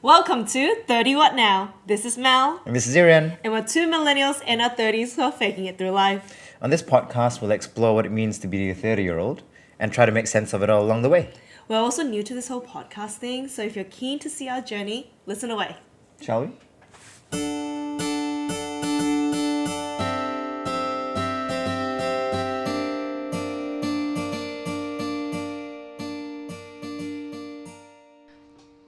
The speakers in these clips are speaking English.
Welcome to 30 What Now? This is Mel. And this is Irian. And we're two millennials in our 30s who are faking it through life. On this podcast, we'll explore what it means to be a 30-year-old and try to make sense of it all along the way. We're also new to this whole podcast thing, so if you're keen to see our journey, listen away. Shall we?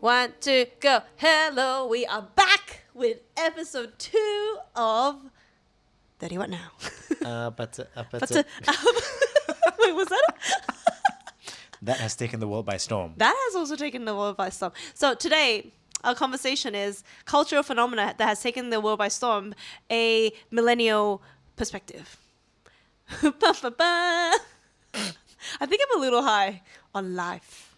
One, two, go. Hello, we are back with episode 2 of 30 What Now? Wait, was that That has taken the world by storm. That has also taken the world by storm. So today, our conversation is cultural phenomena that has taken the world by storm, a millennial perspective. I think I'm a little high on life.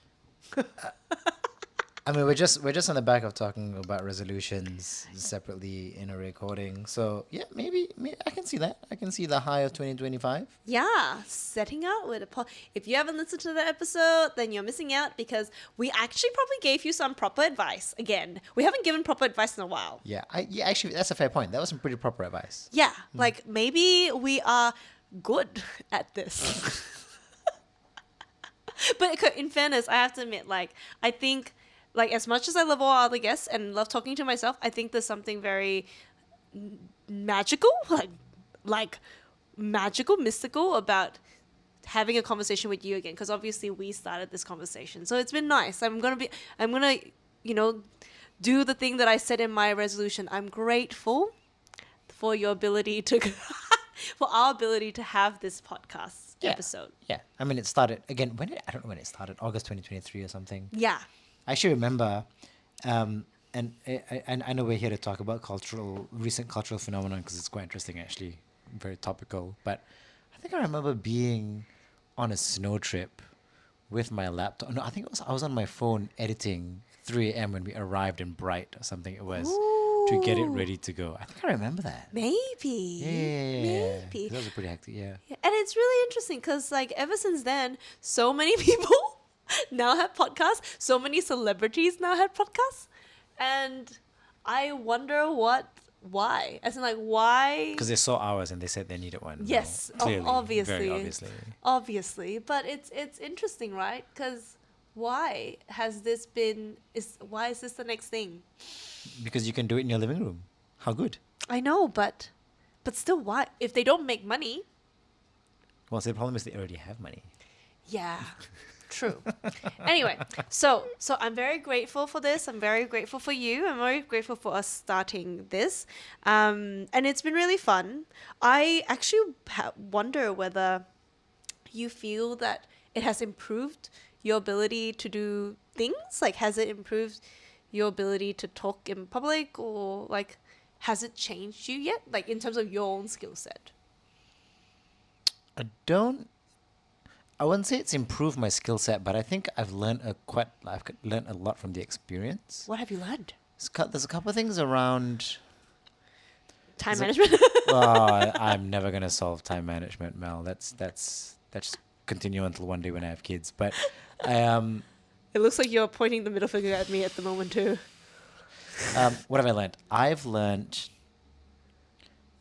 I mean, we're just on the back of talking about resolutions separately in a recording. So yeah, maybe I can see that. I can see the high of 2025. Yeah, setting out with a if you haven't listened to the episode, then you're missing out because we actually probably gave you some proper advice. Again, we haven't given proper advice in a while. Yeah, actually, that's a fair point. That was some pretty proper advice. Yeah, like maybe we are good at this. But in fairness, I have to admit, I think, as much as I love all other guests and love talking to myself, I think there's something very magical, magical, mystical about having a conversation with you again. Because obviously we started this conversation, so it's been nice. I'm gonna, do the thing that I said in my resolution. I'm grateful for your ability to, for our ability to have this podcast episode. Yeah, I mean, it started again. I don't know when it started. August 2023 or something. Yeah. I actually remember, and I know we're here to talk about recent cultural phenomenon because it's quite interesting, actually, very topical. But I think I remember being on a snow trip with my laptop. No, I think I was on my phone editing 3 a.m. when we arrived in Bright or something. It was to get it ready to go. I think I remember that. Maybe. Yeah. Maybe. That was pretty hectic. Yeah. And it's really interesting because, ever since then, so many people now have podcasts. So many celebrities now have podcasts. And I wonder why? As in, why? Because they saw ours and they said they needed one. Yes, clearly, obviously. Very obviously. Obviously. But it's interesting, right? Because why has this been... Why is this the next thing? Because you can do it in your living room. How good. I know, but still, why? If they don't make money... Well, so the problem is they already have money. Yeah, true. Anyway, so I'm very grateful for this. I'm very grateful for you. I'm very grateful for us starting this. And it's been really fun. I actually wonder whether you feel that it has improved your ability to do things. Has it improved your ability to talk in public, or has it changed you yet? In terms of your own skill set? I wouldn't say it's improved my skill set, but I think I've learned a lot from the experience. What have you learned? There's a couple of things around time management. I'm never gonna solve time management, Mel. That's continue until one day when I have kids. But It looks like you're pointing the middle finger at me at the moment too. what have I learned? I've learned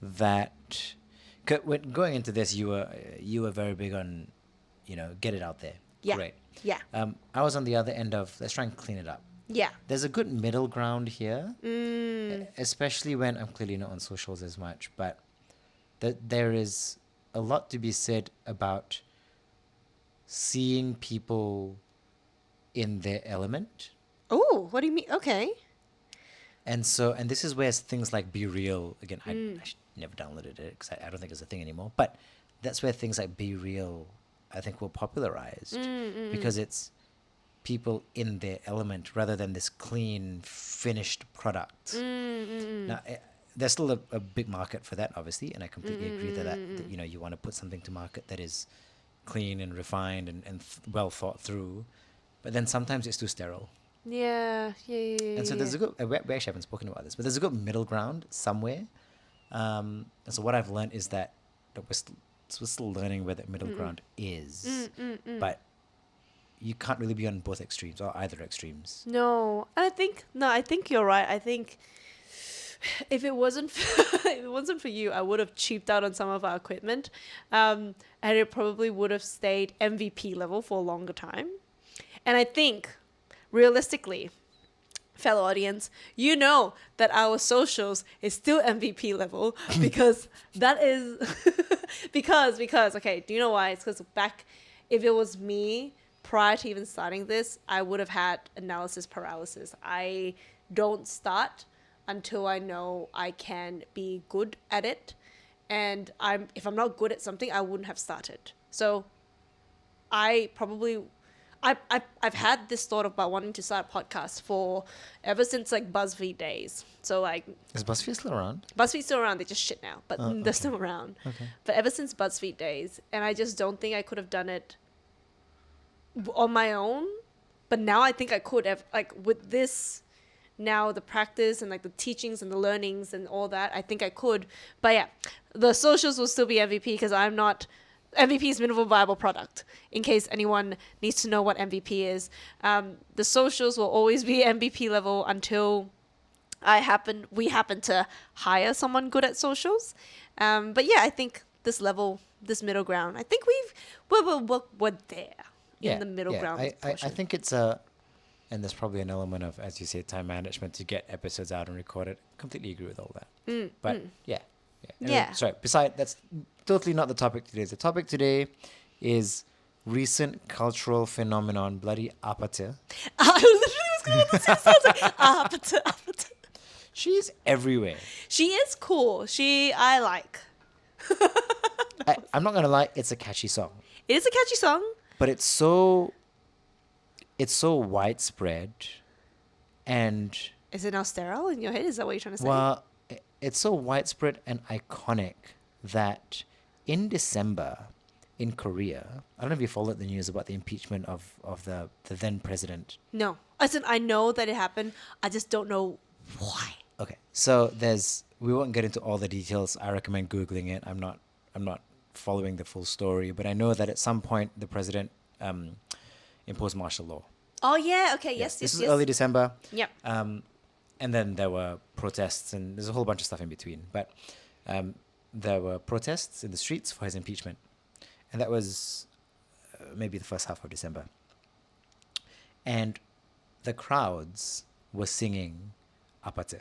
that when going into this, you were very big on, get it out there. Yeah. Great. Yeah. I was on the other end of, let's try and clean it up. Yeah. There's a good middle ground here, especially when I'm clearly not on socials as much, but there is a lot to be said about seeing people in their element. Oh, what do you mean? Okay. And this is where things like Be Real, again, I never downloaded it because I don't think it's a thing anymore, but that's where things like Be Real, I think, were popularized because it's people in their element rather than this clean, finished product. Now, there's still a big market for that, obviously, and I completely agree that you want to put something to market that is clean and refined and well thought through, but then sometimes it's too sterile. Yeah. And so there's a good, we actually haven't spoken about this, but there's a good middle ground somewhere. And so what I've learned is that we're still learning where that middle ground is. But you can't really be on both extremes or either extremes. No, and I think you're right. I think if it wasn't if it wasn't for you, I would have cheaped out on some of our equipment, and it probably would have stayed MVP level for a longer time. And I think, realistically, fellow audience, you know that our socials is still MVP level because that is because okay, do you know why? It's because back, if it was me prior to even starting this, I would have had analysis paralysis. I don't start until I know I can be good at it, and if I'm not good at something, I wouldn't have started. So I probably I've had this thought about wanting to start a podcast for ever since like BuzzFeed days. So like Is BuzzFeed still around? BuzzFeed's still around, they just shit now, but they're Okay. still around. Okay. But ever since BuzzFeed days, and I just don't think I could have done it on my own. But now I think I could have, like with this now, the practice and like the teachings and the learnings and all that, I think I could. But yeah, the socials will still be MVP because I'm not. MVP is minimal viable product. In case anyone needs to know what MVP is, the socials will always be MVP level until we happen to hire someone good at socials. But yeah, I think this level, this middle ground, I think we're there in the middle ground. I portion. think it's and there's probably an element of, as you say, time management to get episodes out and recorded. Completely agree with all that. But yeah. Anyway, Yeah. sorry. Beside, that's totally not the topic today. The topic today is recent cultural phenomenon, bloody apata. I literally was going to say something. Apata. She's everywhere. She is cool. I like. I'm not gonna lie, it's a catchy song, It is a catchy song. but it's so widespread, and Is it now sterile in your head? Is that what you're trying to say? well, it's so widespread and iconic that in December in Korea, I don't know if you followed the news about the impeachment of the then president. No. I know that it happened. I just don't know why. Okay, so we won't get into all the details. I recommend Googling it. I'm not following the full story, but I know that at some point the president imposed martial law. Oh, yeah. Okay. Yes. This Yes. is Yes. early December. Yep. And then there were protests, and there's a whole bunch of stuff in between. But there were protests in the streets for his impeachment. And that was maybe the first half of December. And the crowds were singing Apate.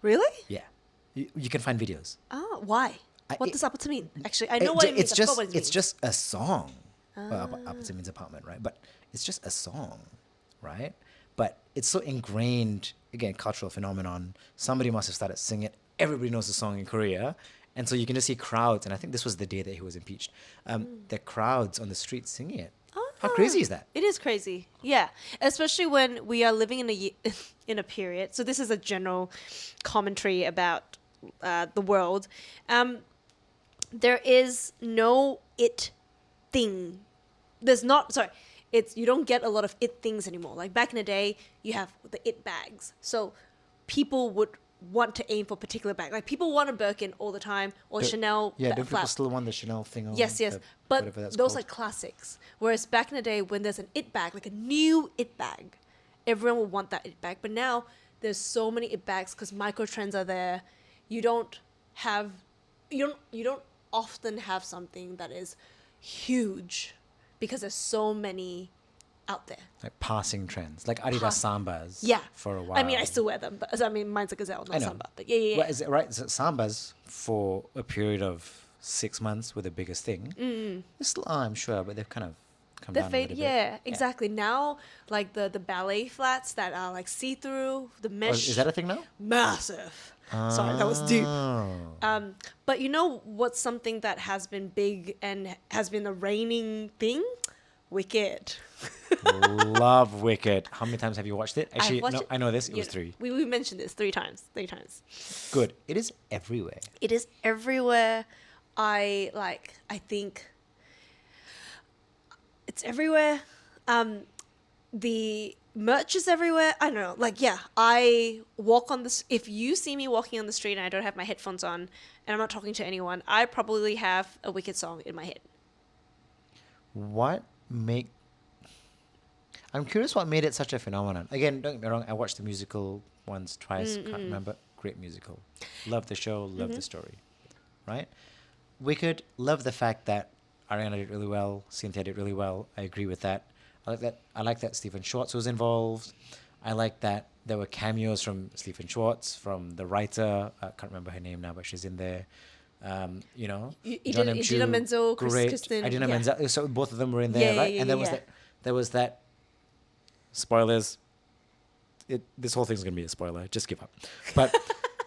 Really? Yeah. You can find videos. Oh, why? What it- does apata mean? Actually, I know what it means. I forgot what it means. It's just a song. Well, apate means apartment, right? But it's just a song, right? But it's so ingrained, again, cultural phenomenon. Somebody must have started singing it. Everybody knows the song in Korea. And so you can just see crowds, and I think this was the day that he was impeached. The crowds on the streets singing it. How crazy is that? It is crazy. Yeah. Especially when we are living in in a period. So this is a general commentary about the world. There is no it thing. There's not, sorry, you don't get a lot of it things anymore. Like back in the day, you have the it bags. So people would want to aim for a particular bag. Like people want a Birkin all the time or Chanel Yeah, don't people flap. still want the Chanel thing on? Yes, yes. the- But whatever that's those called? are classics. Whereas back in the day, when there's an it bag, like a new it bag, everyone will want that it bag. But now there's so many it bags because micro trends are there. You don't often have something that is huge because there's so many out there. Like passing trends, like Adidas Sambas. Yeah. For a while. I mean, I still wear them, but I mean, mine's a Gazelle, I not know. Samba. But yeah. Well, is it right? So Sambas for a period of 6 months were the biggest thing. They still are, I'm sure, but they've kind of come The down a fade, little yeah, bit. exactly. Now, like the ballet flats that are like see-through, the Oh, mesh. is that a thing now? Massive. Sorry, that was deep. Oh. But you know what's something that has been big and has been a reigning thing? Wicked. Love Wicked. How many times have you watched it? I've Actually, watched no, it- I know this. It you was know, 3. We mentioned this 3 times. 3 times. Good. It is everywhere. It is everywhere. I think it's everywhere. The merch is everywhere. I don't know. Like, yeah, I walk on this. If you see me walking on the street and I don't have my headphones on and I'm not talking to anyone, I probably have a Wicked song in my head. What make I'm curious what made it such a phenomenon. Again, don't get me wrong, I watched the musical once, twice, can't remember. Great musical. Love the show, love the story. Right? Wicked, love the fact that Ariana did really well, Cynthia did really well. I agree with that. I like that Stephen Schwartz was involved. I like that there were cameos from Stephen Schwartz, from the writer. I can't remember her name now, but she's in there. You know, John M. Idina Chu, Menzel, great. Kristen. Idina Yeah. Menzel. So both of them were in there, Yeah, right? yeah, And yeah, there was that. Spoilers. This whole thing's gonna be a spoiler. Just give up.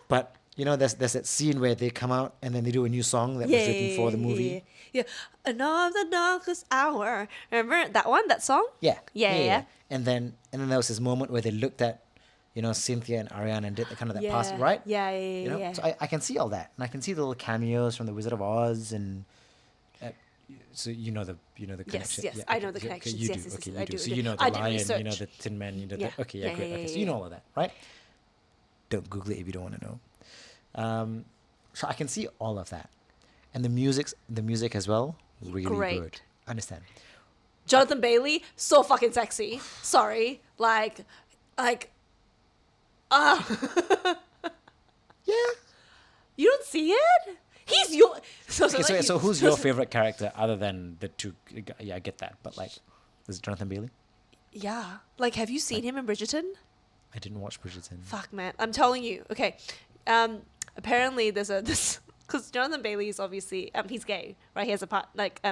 But you know, there's that scene where they come out and then they do a new song that was written for the movie. Yeah. Another darkest hour. Remember that one? That song? Yeah. Yeah. And then there was this moment where they looked at, you know, Cynthia and Ariana and did the kind of that pass, right? Yeah. You know, Yeah. so I can see all that, and I can see the little cameos from the Wizard of Oz, and so you know the connection. yes, Yeah, I okay, know the okay, connections. Okay, you Yes, do. yes, Okay, yes, you I do. do, So I you do. know the I did lion, you know research. the Tin Man, you know Yeah. the okay, Yeah, great. yeah, Okay, yeah, so you know yeah. all of that, right? Don't Google it if you don't want to know. So I can see all of that, and the music as well, really Great. good. Understand? Jonathan Bailey, so fucking sexy. Sorry. Like, Yeah. you don't see it? He's your. Okay, so who's your favorite character other than the two? Yeah, I get that, but like, is it Jonathan Bailey? Yeah. Like, have you seen him in Bridgerton? I didn't watch Bridgerton. Fuck, man. I'm telling you. Okay. Apparently there's this because Jonathan Bailey is obviously he's gay, right? He has a part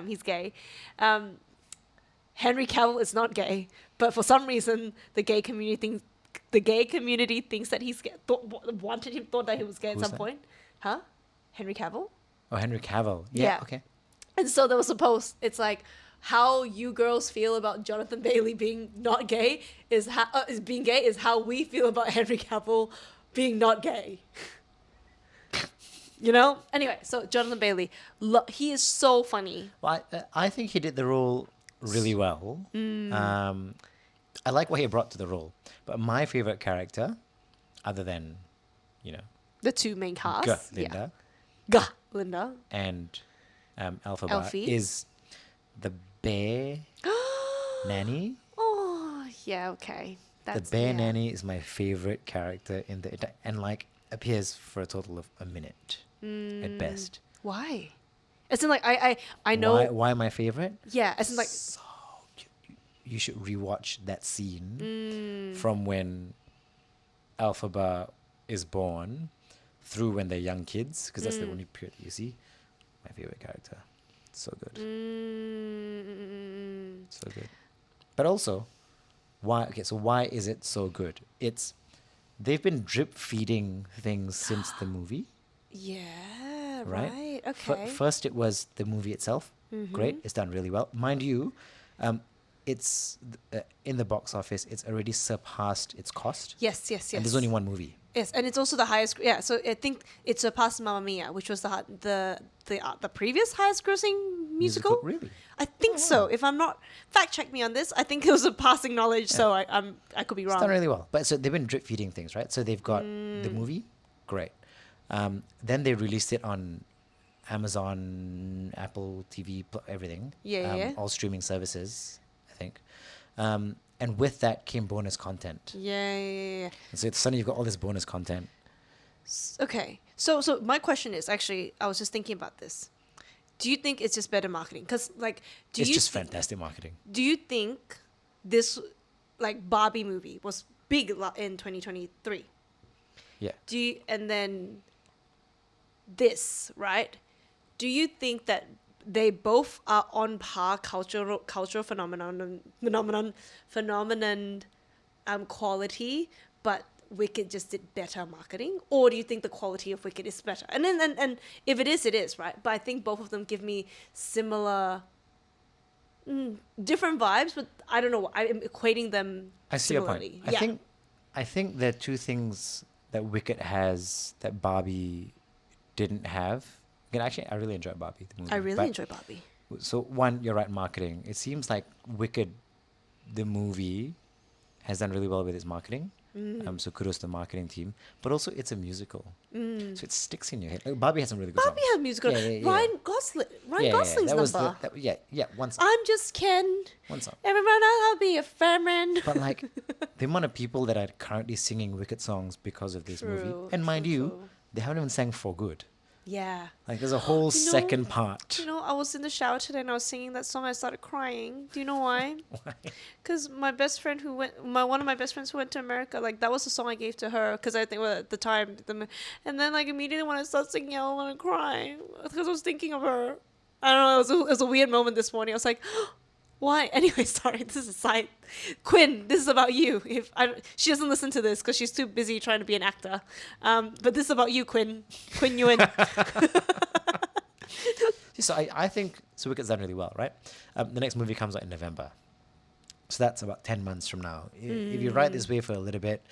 he's gay. Henry Cavill is not gay, but for some reason the gay community thinks that he's gay. Thought that he was gay Who's at some that? point. Huh? Henry Cavill? Oh, Henry Cavill. Yeah. Okay. And so there was a post. It's like how you girls feel about Jonathan Bailey being not gay is being gay is how we feel about Henry Cavill being not gay. You know. Anyway, so Jonathan Bailey, he is so funny. Well, I think he did the role really well. I like what he brought to the role, but my favorite character, other than, you know, The two main cast. Linda, Yeah. Linda. and Alphaba, Elfie. is the bear nanny. Oh, yeah. Okay. The bear nanny is my favorite character in and like appears for a total of a minute at best. Why? As in, like, I know. Why my favorite? Yeah. As in, like. So you should rewatch that scene from when Alphaba is born through when they're young kids, because that's the only period that you see. My favorite character. So good. So good. But also, why is it so good? They've been drip feeding things since the movie. Yeah. Right? Right. Okay. First, it was the movie itself. Great. It's done really well. Mind you, it's in the box office. It's already surpassed its cost. Yes. And there's only one movie. Yes, and it's also the highest. Yeah, so I think it surpassed Mamma Mia, which was the previous highest grossing musical. Really? I think so. If I'm not, fact check me on this. I think it was a passing knowledge, so I could be wrong. It's done really well. But so they've been drip feeding things, right? So they've got the movie, great. Then they released it on Amazon, Apple TV, everything. Yeah. All streaming services, I think. And with that came bonus content. Yeah. And so suddenly you've got all this bonus content. Okay. So my question is actually, I was just thinking about this. Do you think it's just better marketing? Because like, It's just fantastic marketing. Do you think this like Barbie movie was big in 2023? Yeah. And then this, right? Do you think that they both are on par cultural phenomenon quality, but Wicked just did better marketing? Or do you think the quality of Wicked is better? And then and if it is, right? But I think both of them give me similar different vibes, but I don't know. I'm equating them I see your point. similarly. I think there are two things that Wicked has that Barbie didn't have. Again, actually, I really enjoyed Barbie, the movie. I really but- enjoy Barbie. So one, you're right, marketing. It seems like Wicked, the movie, has done really well with its marketing. So kudos to the marketing team. But also, it's a musical, so it sticks in your head. Like, Barbie has some really good Barbie songs. had musical. Yeah, yeah, yeah. Ryan Gosling's That was number. one song. I'm just Ken. One song. Everyone else, I'll be a friend. But like the amount of people that are currently singing Wicked songs because of this movie, True, and mind true, you, true. they haven't even sang For Good. Yeah. Like there's a whole You know- second part. You know, I was in the shower today and I was singing that song. I started crying. Do you know why? Why? Because my best friend one of my best friends who went to America, like that was the song I gave to her. Because I think at the time, and then like immediately when I start singing, I want to cry because I was thinking of her. I don't know. It was a weird moment this morning. I was like, why? Anyway, sorry. This is a side. Quinn, this is about you. She doesn't listen to this because she's too busy trying to be an actor. But this is about you, Quinn. Quinn Yuen. So I think so. Wicked's done really well, right? The next movie comes out in November, so that's about 10 months from now. If you ride this wave for a little bit,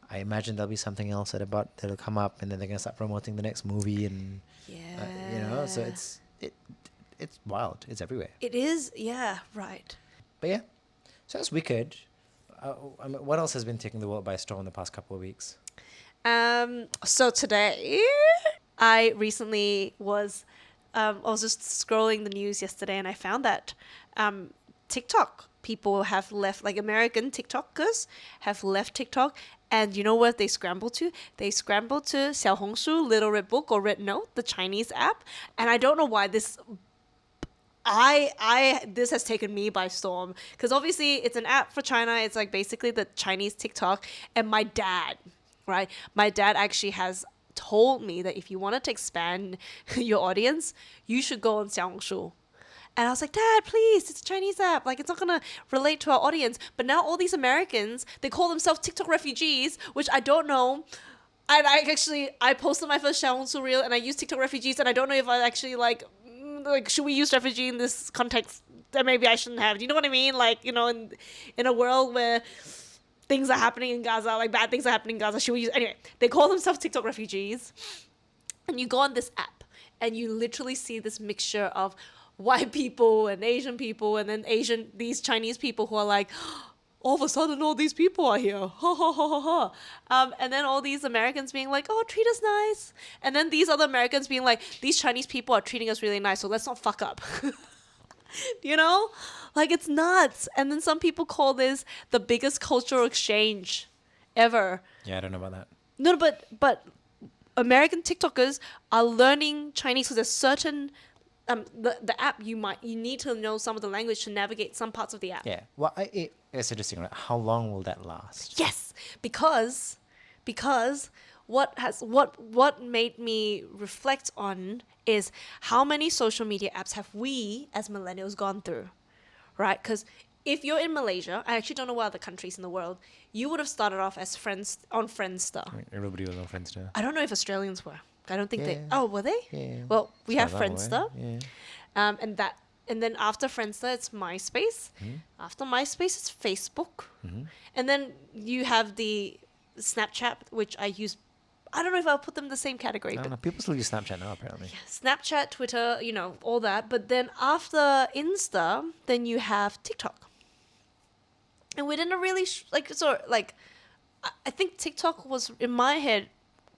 I imagine there'll be something else that'll come up, and then they're gonna start promoting the next movie, and Yeah. so it's wild. It's everywhere. It is. Yeah. Right. But yeah, so that's Wicked. What else has been taking the world by storm the past couple of weeks? So today, I recently I was just scrolling the news yesterday and I found that TikTok people have left, like American TikTokers have left TikTok. And you know what they scrambled to? They scrambled to Xiaohongshu, Little Red Book, or RedNote, the Chinese app. And I don't know why this has taken me by storm, because obviously it's an app for China. It's like basically the Chinese TikTok. And my dad actually has told me that if you wanted to expand your audience, you should go on Xiaohongshu. And I was like, Dad, please, it's a Chinese app. Like, it's not going to relate to our audience. But now all these Americans, they call themselves TikTok refugees, which I don't know. I posted my first Xiaohongshu reel and I used TikTok refugees, and I don't know if I actually like, should we use refugee in this context? That maybe I shouldn't have. Do you know what I mean? Like, you know, in a world where things are happening in Gaza, like bad things are happening in Gaza, should we use... Anyway, they call themselves TikTok refugees. And you go on this app and you literally see this mixture of white people and Asian people, and then these Chinese people who are like, all of a sudden all these people are here. Ha ha ha ha ha. And then all these Americans being like, oh, treat us nice. And then these other Americans being like, these Chinese people are treating us really nice, so let's not fuck up. You know? Like, it's nuts. And then some people call this the biggest cultural exchange ever. Yeah, I don't know about that. No, but American TikTokers are learning Chinese because there's certain the app you need to know some of the language to navigate some parts of the app. Yeah. Well, it's interesting, right? How long will that last? Yes, because what made me reflect on is how many social media apps have we as millennials gone through, right? Because if you're in Malaysia, I actually don't know what other countries in the world, you would have started off as friends on Friendster. I mean, everybody was on Friendster. I don't know if Australians were. I don't think they. Yeah. Oh, were they? Yeah. Well, we As have far as I'm aware, Friendster, Yeah. and then after Friendster, it's MySpace. After MySpace, it's Facebook, and then you have the Snapchat, which I use. I don't know if I'll put them in the same category, I don't but know. People still use Snapchat now, apparently. Snapchat, Twitter, you know, all that. But then after Insta, then you have TikTok. And within a really, I think TikTok was, in my head,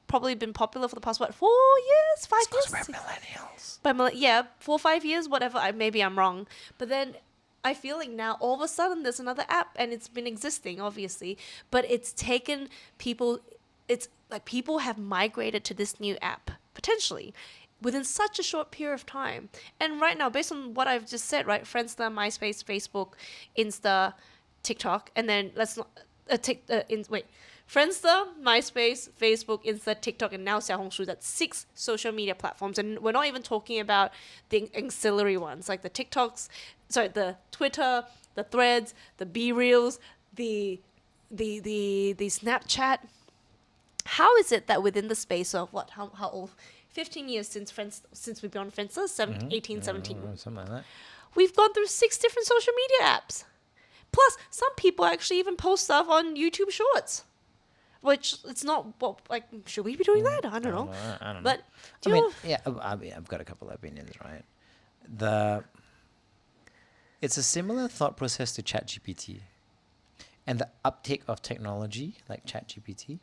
probably been popular for the past, 4 years, 5 years? Because we're millennials. Yeah, 4 or 5 years, whatever. Maybe I'm wrong. But then I feel like now all of a sudden there's another app, and it's been existing, obviously. But it's taken people, it's like people have migrated to this new app, potentially, within such a short period of time. And right now, based on what I've just said, right, Friendster, MySpace, Facebook, Insta, TikTok, and then Friendster, MySpace, Facebook, Insta, TikTok, and now Xiaohongshu. That's 6 social media platforms, and we're not even talking about the ancillary ones like the the Twitter, the Threads, the B Reels, the Snapchat. How is it that within the space of how old? 15 years since we've been on Friendster, 18, 17. Something like that. We've gone through 6 different social media apps. Plus, some people actually even post stuff on YouTube Shorts, which it's not. Well, like, should we be doing that? I don't know. I don't know. But I've got a couple of opinions, right? It's a similar thought process to ChatGPT, and the uptake of technology like ChatGPT,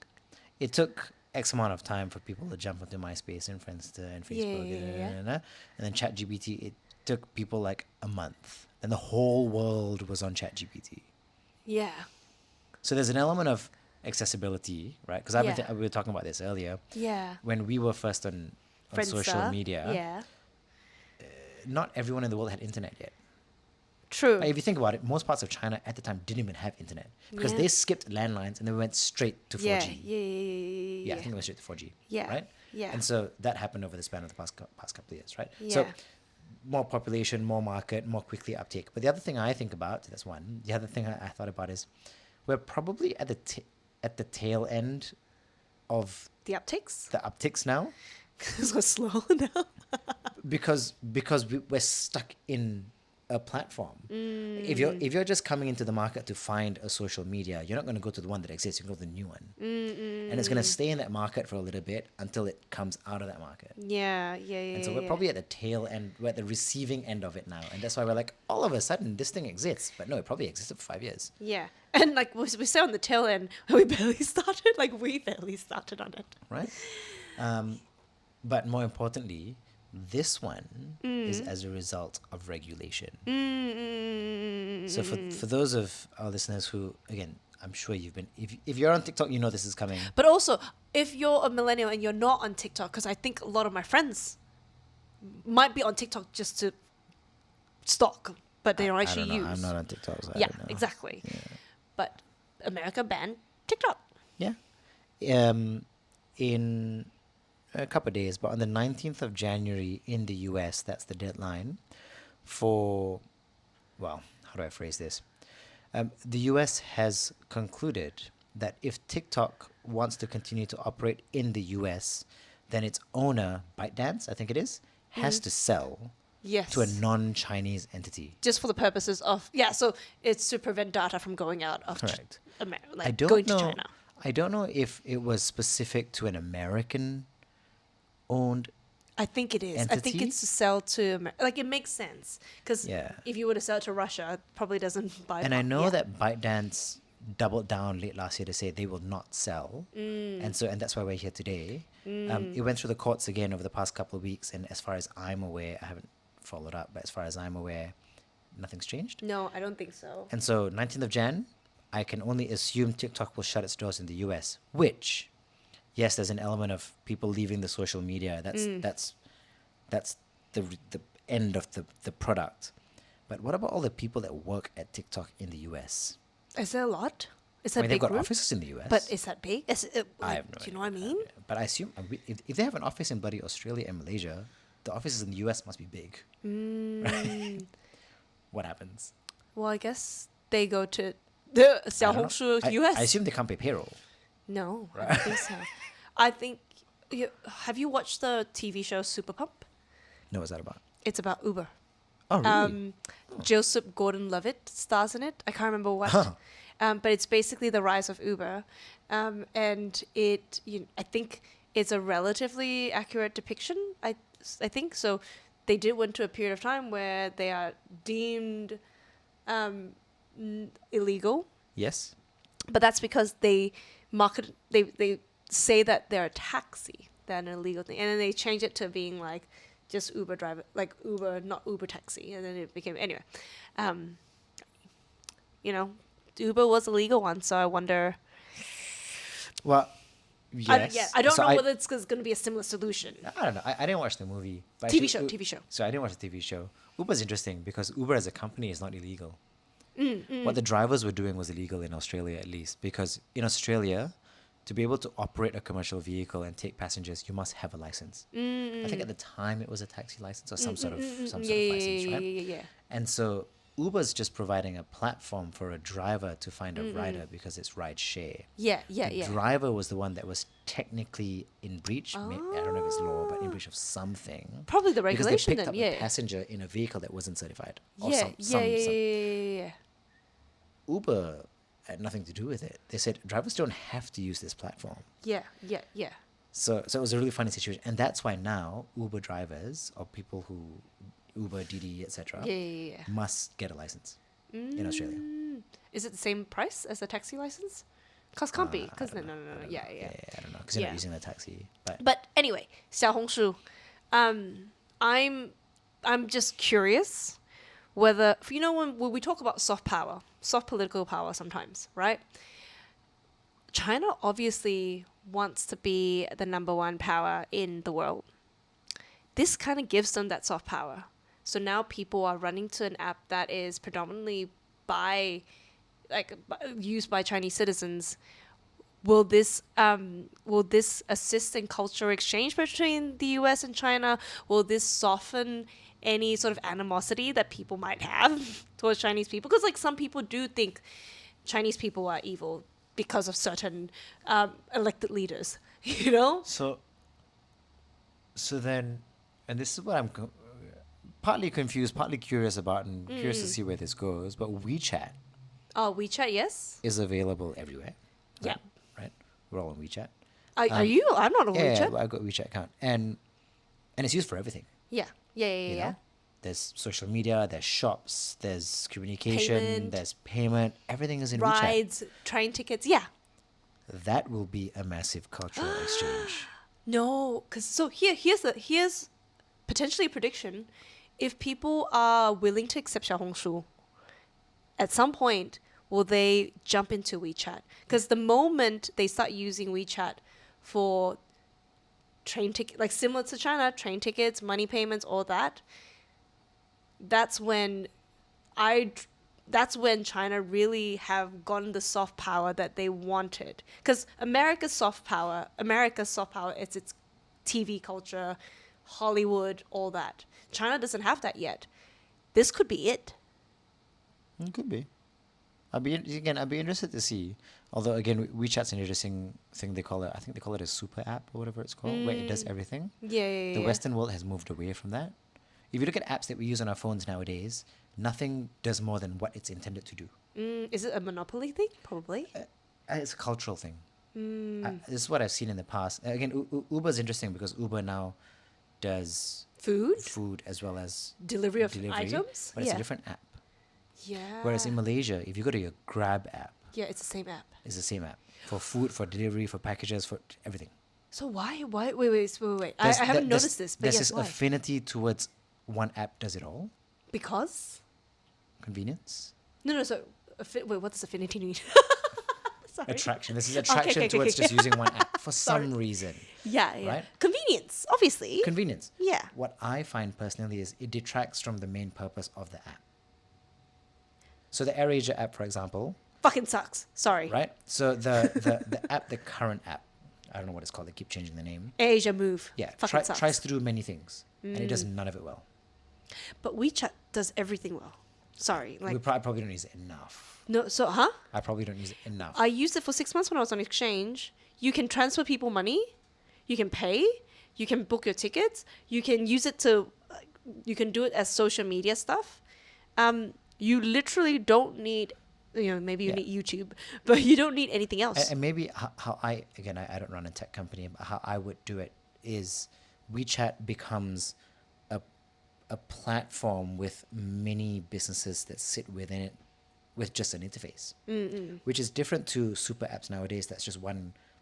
it took X amount of time for people to jump onto MySpace and Friendster and Facebook, and then ChatGPT, it took people like a month, and the whole world was on ChatGPT. Yeah. So there's an element of accessibility, right? Because we were talking about this earlier. Yeah. When we were first on social Friendster. media, Yeah. not everyone in the world had internet yet. True. But if you think about it, most parts of China at the time didn't even have internet because Yeah. they skipped landlines and they went straight to 4G. Yeah. Yeah, I think it went straight to 4G. Yeah. Right? Yeah. And so that happened over the span of the past couple of years, right? So Yeah. more population, more market, more quickly uptake. But the other thing I think about, that's one. The other thing I thought about is we're probably at the tail end of The upticks. the upticks now So slow now. because we're stuck in a platform. If you're just coming into the market to find a social media, you're not going to go to the one that exists. You're going to go to the new one, and it's going to stay in that market for a little bit until it comes out of that market. Yeah. And so we're probably at the tail end, we're at the receiving end of it now, and that's why we're like, all of a sudden this thing exists, but no, it probably existed for 5 years. Yeah. And like we say on the tail end, we barely started. Like we barely started on it. Right? But more importantly, this one is as a result of regulation. So for those of our listeners who, again, I'm sure you've been, if you're on TikTok, you know this is coming. But also, if you're a millennial and you're not on TikTok, because I think a lot of my friends might be on TikTok just to stalk, but they don't actually use. I'm not on TikTok, so I Yeah, don't know. exactly. Yeah. But America banned TikTok. Yeah. In a couple of days, but on the 19th of January in the US, that's the deadline for, well, how do I phrase this? The US has concluded that if TikTok wants to continue to operate in the US, then its owner, ByteDance, I think it is, has to sell Yes. to a non-Chinese entity. Just for the purposes of so it's to prevent data from going out of Correct. Like I don't going know. to China. I don't know if it was specific to an American-owned. I think it is. I think Entity? it's to sell to like it makes sense because Yeah. if you were to sell to Russia, it probably doesn't buy. And I know that ByteDance doubled down late last year to say they will not sell, and that's why we're here today. It went through the courts again over the past couple of weeks, and as far as I'm aware, I haven't followed up, but as far as I'm aware, nothing's changed. No, I don't think so. And so 19th of Jan, I can only assume TikTok will shut its doors in the US, which, yes, there's an element of people leaving the social media. That's the end of the product. But what about all the people that work at TikTok in the US? Is there a lot? Is I that mean, they've big got group? offices in the US. But is that big? Is it, I like, have no do idea. you know what I mean? But I assume if they have an office in bloody Australia and Malaysia, the offices in the US must be big. Right? What happens? Well, I guess they go to the I don't know. 小红书 I US. assume they can't pay payroll. No, I don't think so. I think. Have you watched the TV show Super Pump? No, what's that about? It's about Uber. Oh, really? Joseph Gordon-Levitt stars in it. I can't remember what. Huh. But it's basically the rise of Uber, and I think it's a relatively accurate depiction. I think so. They did went to a period of time where they are deemed illegal, Yes. but that's because they say that they're a taxi, they're an illegal thing, and then they change it to being like just Uber driver, like Uber, not Uber taxi, and then it became anyway. Uber was a legal one, so I wonder. Well, yes. I don't So know whether it's going to be a similar solution. I don't know. I didn't watch the movie. But TV actually, show. So I didn't watch the TV show. Uber's interesting because Uber as a company is not illegal. What the drivers were doing was illegal in Australia, at least, because in Australia, to be able to operate a commercial vehicle and take passengers, you must have a license. I think at the time it was a taxi license or some sort of license, right? Yeah. And so Uber's just providing a platform for a driver to find a rider because it's ride share. Yeah. The driver was the one that was technically in breach. I don't know if it's law, but in breach of something. Probably the Because regulation they picked then, up a passenger in a vehicle that wasn't certified. Or Yeah. some. Uber had nothing to do with it. They said drivers don't have to use this platform. Yeah. So it was a really funny situation, and that's why now Uber drivers or people who Uber, Didi, etc. Yeah. must get a license in Australia. Is it the same price as the taxi license? Cause can't be. Cause no. Yeah. I don't know because you're Yeah. not using the taxi. But But anyway, 小红书. I'm just curious whether when we talk about soft power, soft political power sometimes, right? China obviously wants to be the number one power in the world. This kind of gives them that soft power. So now people are running to an app that is predominantly used by Chinese citizens. Will this assist in cultural exchange between the US and China? Will this soften any sort of animosity that people might have towards Chinese people? Because some people do think Chinese people are evil because of certain elected leaders, so then, and this is what I'm partly confused, partly curious about, and curious to see where this goes. But WeChat Oh, WeChat, yes. is available everywhere. Yeah. Right. We're all on WeChat. Are you? I'm not on WeChat. I've got a WeChat account, and it's used for everything. Yeah. You know? There's social media, there's shops, there's communication, Payment. there's payment. Everything is in WeChat. Rides, train tickets. Yeah. That will be a massive cultural exchange. No, because here's potentially a prediction. If people are willing to accept 小红书, at some point will they jump into WeChat? Because the moment they start using WeChat for train ticket, like similar to China, train tickets, money payments, all that, that's when China really have gotten the soft power that they wanted. Because America's soft power, it's its TV culture, Hollywood, all that. China doesn't have that yet. This could be it. It could be. I'd be interested to see. Although again, WeChat's an interesting thing. I think they call it a super app or whatever it's called, where it does everything. Yeah. The Western world has moved away from that. If you look at apps that we use on our phones nowadays, nothing does more than what it's intended to do. Is it a monopoly thing? Probably. It's a cultural thing. This is what I've seen in the past. Again, Uber is interesting because Uber now does Food as well as delivery of items. but it's a different app. Yeah. Whereas in Malaysia, if you go to your Grab app, Yeah, it's the same app. it's the same app for food, for delivery, for packages, for everything. So why? Wait. I haven't noticed this, but There's yes, this why? affinity towards one app does it all. Because? Convenience, No. So, wait, what does affinity mean? Sorry. attraction. This is attraction okay. towards just using one app for Sorry. some reason. Yeah. Right? Convenience, obviously. Convenience. Yeah. What I find personally is it detracts from the main purpose of the app. So the AirAsia app, for example, Fucking sucks. Sorry. right? So the app, the current app, I don't know what it's called. They keep changing the name. Asia Move. Yeah, Fucking sucks. tries to do many things, and it does none of it well. But WeChat does everything well. Sorry. I probably don't use it enough. No. So, huh? I probably don't use it enough. I used it for 6 months when I was on exchange. You can transfer people money. You can pay. You can book your tickets. You can use it to. You can do it as social media stuff. You literally don't need. Maybe you Yeah. need YouTube, but you don't need anything else. And maybe how I don't run a tech company, but how I would do it is WeChat becomes a platform with many businesses that sit within it with just an interface, which is different to super apps nowadays. That's just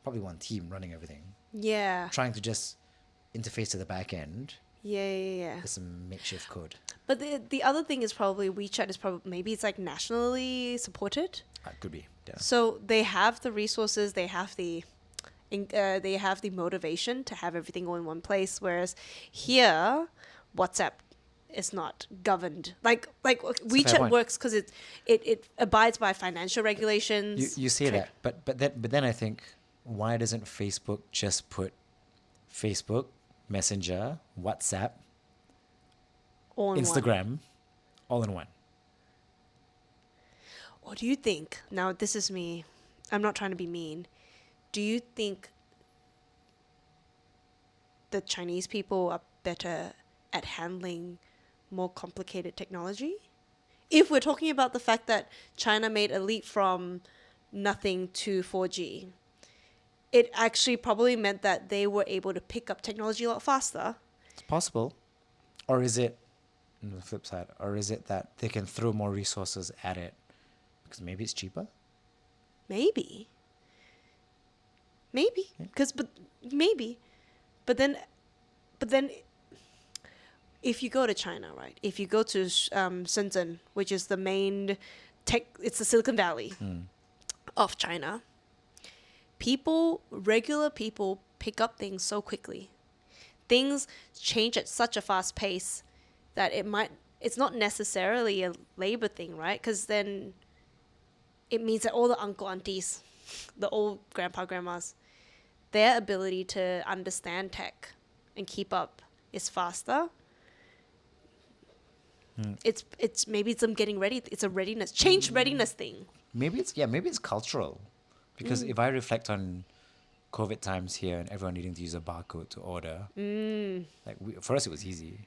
probably one team running everything, Yeah. trying to just interface to the back end. Yeah. There's some makeshift code. But the other thing is probably WeChat is probably maybe it's like nationally supported. Could be. Yeah. So they have the resources, they have the motivation to have everything go in one place. Whereas here, WhatsApp is not governed. Like fair WeChat point. works because it abides by financial regulations. You say trade- that, but then I think, why doesn't Facebook just put Facebook, Messenger, WhatsApp, all in one. Instagram, all in one? What do you think? Now this is me. I'm not trying to be mean. Do you think the Chinese people are better at handling more complicated technology? If we're talking about the fact that China made a leap from nothing to 4G, it actually probably meant that they were able to pick up technology a lot faster. It's possible. Or is it, on the flip side, or is it that they can throw more resources at it Because maybe it's cheaper. Maybe. Maybe. Maybe. But then, but then, if you go to China, right? If you go to Shenzhen, which is the main it's the Silicon Valley of China. Regular people pick up things so quickly. Things change at such a fast pace that it's not necessarily a labor thing, right? Because then it means that all the uncle aunties, the old grandpa grandmas, their ability to understand tech and keep up is faster. It's maybe it's them getting ready. It's a change readiness thing. Maybe it's cultural, because if I reflect on COVID times here and everyone needing to use a barcode to order, like for us it was easy,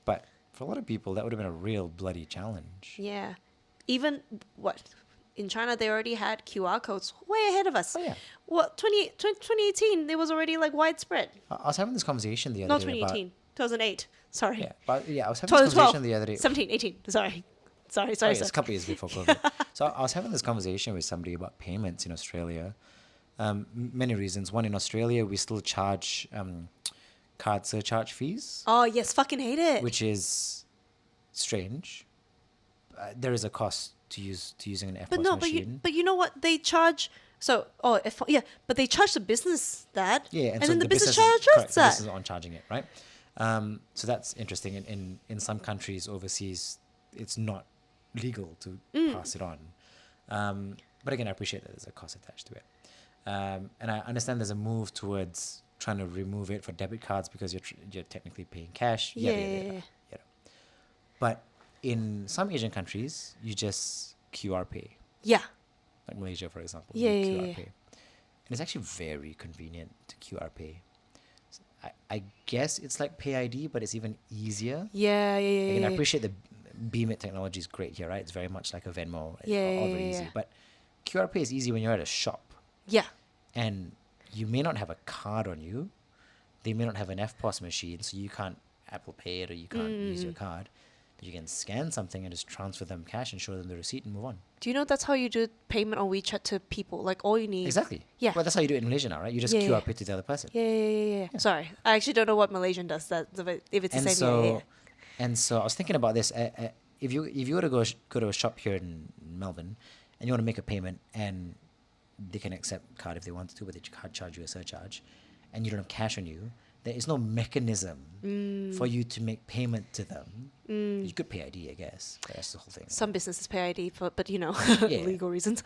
but for a lot of people that would have been a real bloody challenge. Yeah, even in China they already had QR codes way ahead of us. Oh yeah. Well, 2018 there was already like widespread. I was having this conversation the other Not day 2018, 2008. Sorry. Yeah, but I was having this 2012, conversation the other day. 17, 18. Sorry. Oh, yeah, it's a couple of years before COVID. So I was having this conversation with somebody about payments in Australia. Many reasons. One, in Australia, we still charge card surcharge fees, Oh yes, fucking hate it. which is strange. There is a cost to using an But FPOS no, machine. but you know what they charge? So but they charge the business that. Yeah, and so then the business correct, charges the that. business is on charging it, right? So that's interesting. In some countries overseas, it's not legal to pass it on. But again, I appreciate that there's a cost attached to it. And I understand there's a move towards trying to remove it for debit cards because you're technically paying cash. Yeah. But in some Asian countries, you just QR pay. Yeah. Like Malaysia, for example. Yeah, you yeah, QR yeah. pay. And it's actually very convenient to QR pay. I guess it's like Pay ID, but it's even easier. Yeah. Again, I Yeah. appreciate the Beam It technology is great here, right? It's very much like a Venmo. All Yeah, very easy. yeah. But QR Pay is easy when you're at a shop Yeah. and you may not have a card on you. They may not have an FPOS machine, so you can't Apple Pay it or you can't use your card. But you can scan something and just transfer them cash and show them the receipt and move on. Do you know that's how you do payment on WeChat to people? Like all you need. Exactly. Yeah. Well, that's how you do it in Malaysia now, right? You just Yeah, QR yeah. Pay to the other person. Yeah. Sorry, I actually don't know what Malaysian does. That if it's the And same. so, and so I was thinking about this. If you were to go to a shop here in Melbourne, and you want to make a payment, and they can accept card if they want to, but they can't charge you a surcharge, and you don't have cash on you, there is no mechanism for you to make payment to them. You could pay ID, I guess. But that's the whole thing. Some businesses pay ID, but you know, Yeah. legal reasons.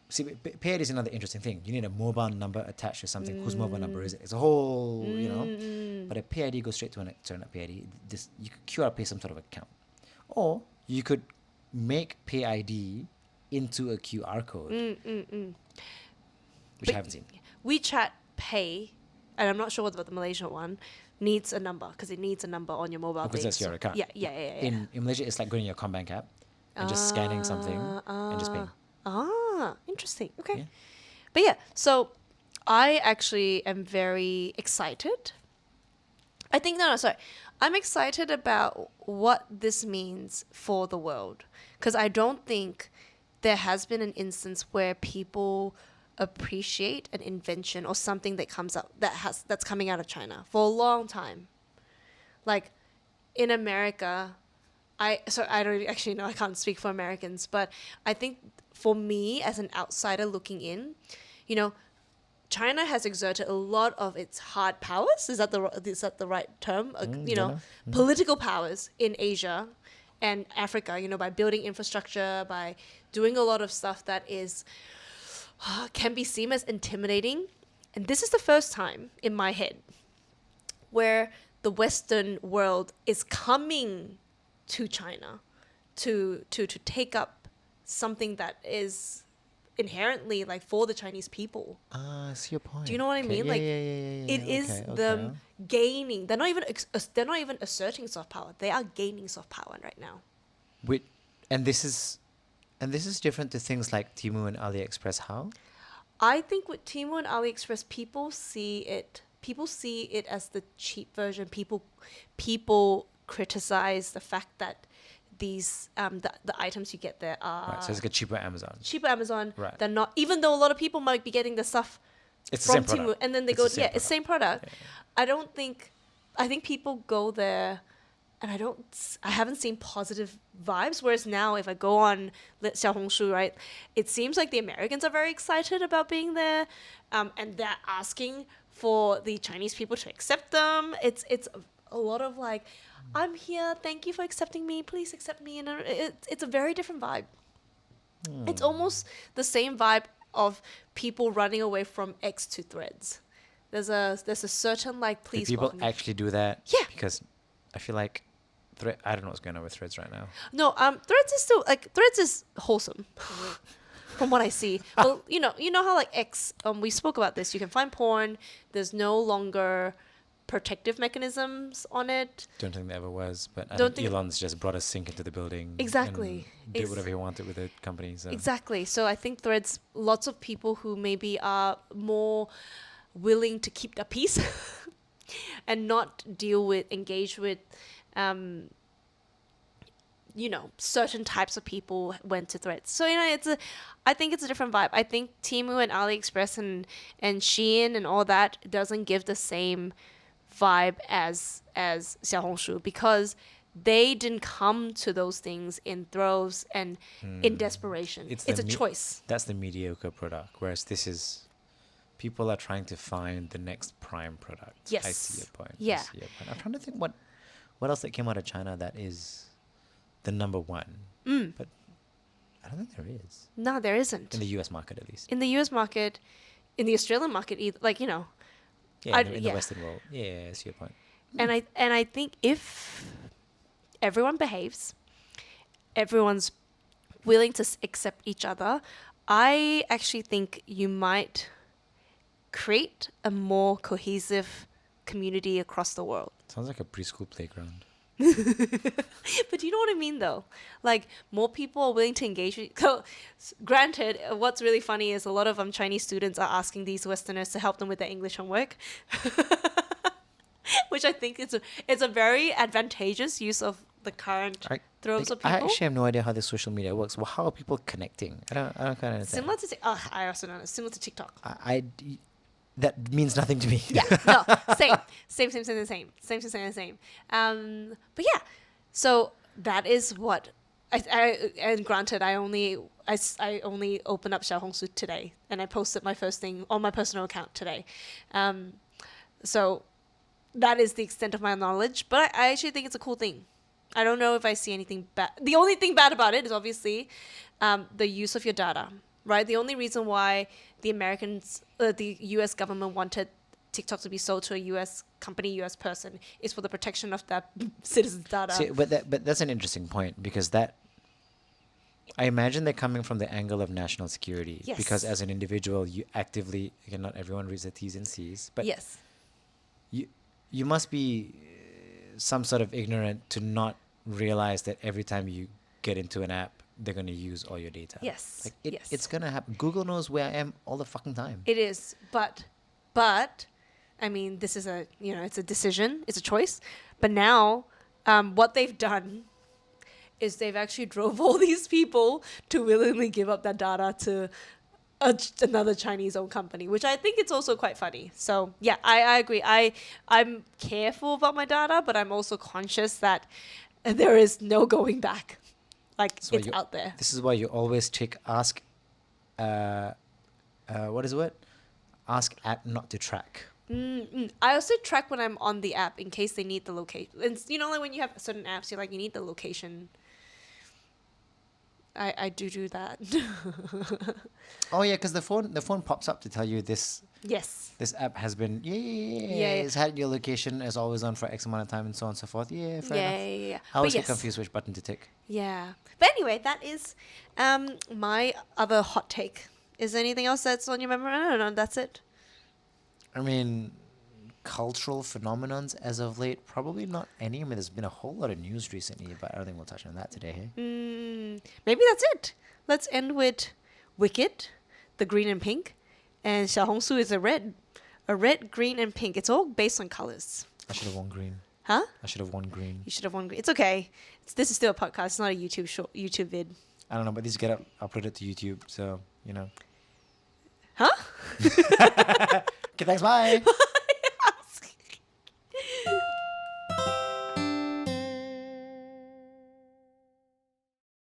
See, pay ID is another interesting thing. You need a mobile number attached to something. Whose mobile number is it? It's a whole, But a pay ID goes straight to an external pay ID. You could QR pay some sort of account, or you could make pay ID into a QR code, which I haven't seen. WeChat Pay, and I'm not sure what about the Malaysian one, needs a number because it needs a number on your mobile. Because thing. that's your account. Yeah. In Malaysia, it's like going to your Combank app and just scanning something and just paying. Interesting. Okay. Yeah. But yeah, so I actually am very excited. I'm excited about what this means for the world because I don't think there has been an instance where people appreciate an invention or something that comes up that's coming out of China for a long time. Like in America, I don't actually know, I can't speak for Americans, but I think for me as an outsider looking in, China has exerted a lot of its hard powers. Is that the right term? Political powers in Asia and Africa, by building infrastructure, by doing a lot of stuff that can be seen as intimidating. And this is the first time in my head where the Western world is coming to China to take up something that is inherently like for the Chinese people. I see your point. Do you know what I mean? Yeah, Like yeah. it is them gaining. They're not even asserting soft power. They are gaining soft power right now. And this is different to things like Temu and AliExpress. How? I think with Temu and AliExpress, people see it as the cheap version. People criticize the fact that these the items you get there are Right. So it's like a cheaper Amazon. cheaper Amazon. Right. They're not, even though a lot of people might be getting the stuff It's the from same Temu, product. and then they It's go, the same it's same product. Yeah. I don't think, I think people go there, and I haven't seen positive vibes. Whereas now, if I go on Xiaohongshu, right, it seems like the Americans are very excited about being there, and they're asking for the Chinese people to accept them. It's a lot of like, I'm here, thank you for accepting me, please accept me, and it's a very different vibe. It's almost the same vibe of people running away from X to Threads. There's a certain like, Do please people welcome me. actually do that? Yeah. Because I feel like I don't know what's going on with Threads right now. No, Threads is still like, Threads is wholesome, from what I see. Well, you know how like X, we spoke about this. You can find porn. There's no longer protective mechanisms on it. Don't think there ever was, but I Don't think think- Elon's just brought a sink into the building. Exactly. And did whatever he wanted with the company. So. Exactly. So I think Threads, lots of people who maybe are more willing to keep the peace and not engage with, certain types of people went to Threads. So, I think it's a different vibe. I think Temu and AliExpress and Shein and all that doesn't give the same vibe as Xiaohongshu, because they didn't come to those things in throes and in desperation. It's the a choice. That's the mediocre product, whereas this is people are trying to find the next prime product. I Yes. see your point. Yeah. I see your point. I'm trying to think what else that came out of China that is the number one. But I don't think there is. No, there isn't. In the US market at least. In the US market, in the Australian market, like, Yeah, in the yeah. Western world. Yeah, I see your point. And I think if everyone behaves, everyone's willing to accept each other, I actually think you might create a more cohesive community across the world. Sounds like a preschool playground. But do you know what I mean, though? Like, more people are willing to engage with. So, granted, what's really funny is a lot of Chinese students are asking these Westerners to help them with their English homework, which I think it's a very advantageous use of the current throes of people. I actually have no idea how this social media works. Well, how are people connecting? I don't kind of understand. Similar to I also don't know. Similar to TikTok. That means nothing to me. Yeah, no, same. But yeah, so that is what and granted, I only opened up Xiaohongshu today, and I posted my first thing on my personal account today. So that is the extent of my knowledge, but I actually think it's a cool thing. I don't know if I see anything bad. The only thing bad about it is obviously the use of your data, right? The only reason why the US government wanted TikTok to be sold to a US company, US person, is for the protection of that citizens' data. See, but that's an interesting point, because I imagine they're coming from the angle of national security. Yes. Because as an individual, you actively, again, not everyone reads the T's and C's, but yes. you must be some sort of ignorant to not realize that every time you get into an app, they're going to use all your data. Yes. Like Yes. it's going to happen. Google knows where I am all the fucking time. It is, but I mean, this is it's a decision, it's a choice. But now, what they've done is they've actually drove all these people to willingly give up that data to another Chinese-owned company, which I think it's also quite funny. So yeah, I agree. I'm careful about my data, but I'm also conscious that there is no going back. Like, So it's out there. This is why you always ask what is the word? Ask app not to track. I also track when I'm on the app in case they need the location. And like when you have certain apps, you're like, you need the location. I do that. Oh yeah, because the phone pops up to tell you this Yes. app has been Yeah. it's had your location as always on for X amount of time and so on and so forth. Yeah, fair Yeah. enough. I But always get yes. confused which button to tick. Yeah. But anyway, that is my other hot take. Is there anything else that's on your memory? I don't know. That's it. I mean, cultural phenomenons as of late, probably not any. I mean, there's been a whole lot of news recently, but I don't think we'll touch on that today. Hey? Maybe that's it. Let's end with Wicked, the green and pink, and Xiaohongshu is a red, green, and pink. It's all based on colors. I should have worn green. Huh? I should have worn green. You should have won. It's okay. This is still a podcast. It's not a YouTube vid. I don't know, but these get uploaded to YouTube, so you know. Huh? Okay, thanks. Bye.